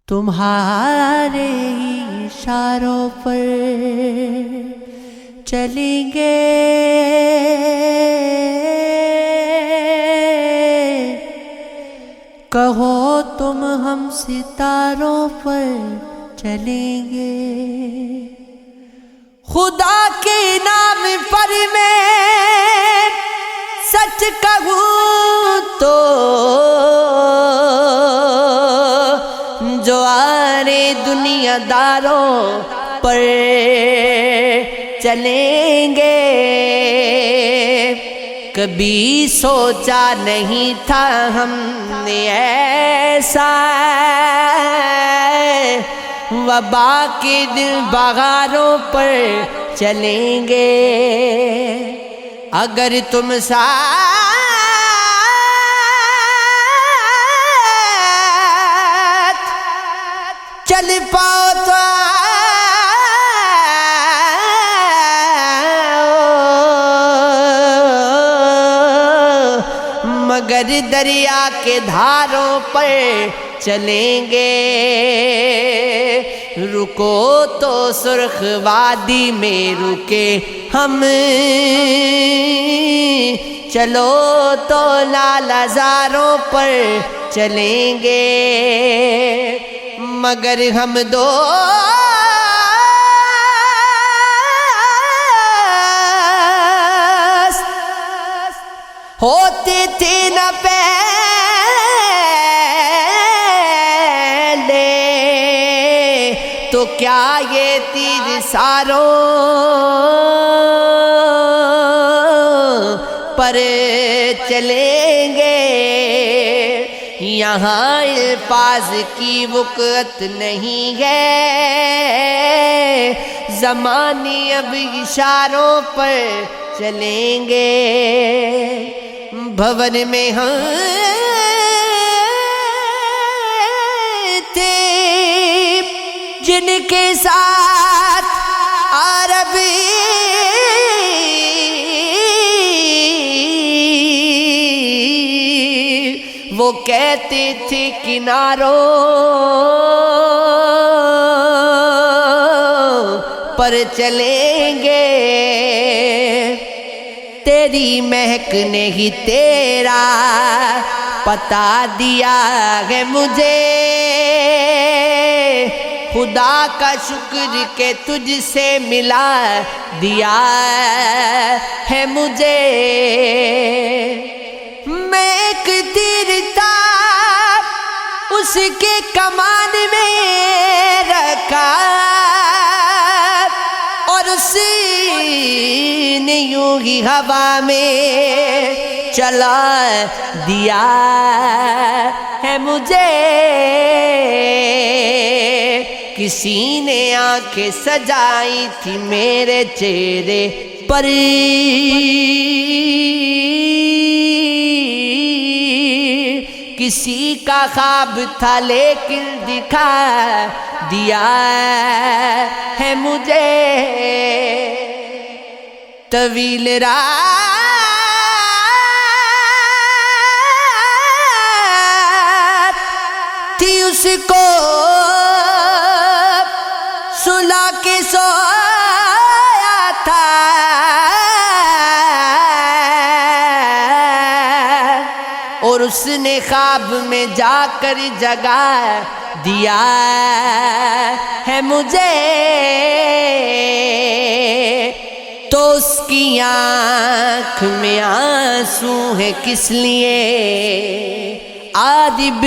تمہارے اشاروں پر چلیں گے، کہو تم ہم ستاروں پر چلیں گے۔ خدا کے نام پر میں سچ کہوں تو جو آرے دنیا داروں پر چلیں گے۔ کبھی سوچا نہیں تھا ہم نے ایسا، وبا کے دل بغاروں پر چلیں گے۔ اگر تم ساتھ چل پاؤ تو مگر دریا کے دھاروں پر چلیں گے۔ رکو تو سرخ وادی میں رکے ہم، چلو تو لال ہزاروں پر چلیں گے۔ مگر ہم دو ہوتے تھے نہ پہلے، تو کیا یہ تیر ساروں پر چلیں گے۔ یہاں الفاظ کی وقت نہیں ہے، زمانے اب اشاروں پر چلیں گے۔ بھون میں ہم تھے جن کے ساتھ عرب وہ کہتے تھے کناروں پر چلیں گے۔ تیری مہک نے ہی تیرا پتا دیا ہے مجھے، خدا کا شکر کہ تجھ سے ملا دیا ہے مجھے۔ میں ایک تیر تھا اس کے کمان میں رکھا، اور اسی نے یوں ہی ہوا میں چلا دیا ہے مجھے۔ کسی نے آنکھیں سجائی تھی میرے چہرے پر، کسی کا خواب تھا لیکن دکھا دیا ہے مجھے۔ طویل رات تھی اس کو سلا کے سویا تھا، اور اس نے خواب میں جا کر جگا دیا ہے مجھے۔ تو اس کی آنکھ میں آنسو ہے کس لیے؟ عادب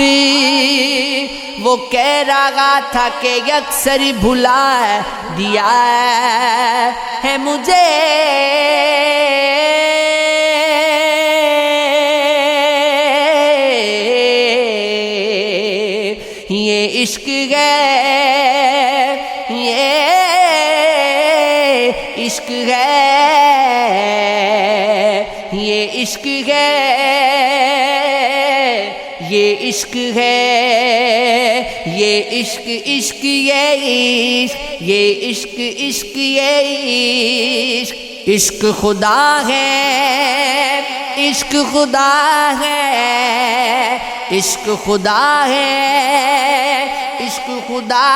وہ کہہ رہا تھا کہ اکثر بھلا دیا ہے مجھے۔ یہ عشق ہے، یہ عشق ہے، یہ عشق ہے، یہ عشق ہے، یہ عشق عشق یہ عشق، یہ عشق عشق یہ عشق، عشق خدا ہے، عشق خدا ہے، عشق خدا ہے، عشق خدا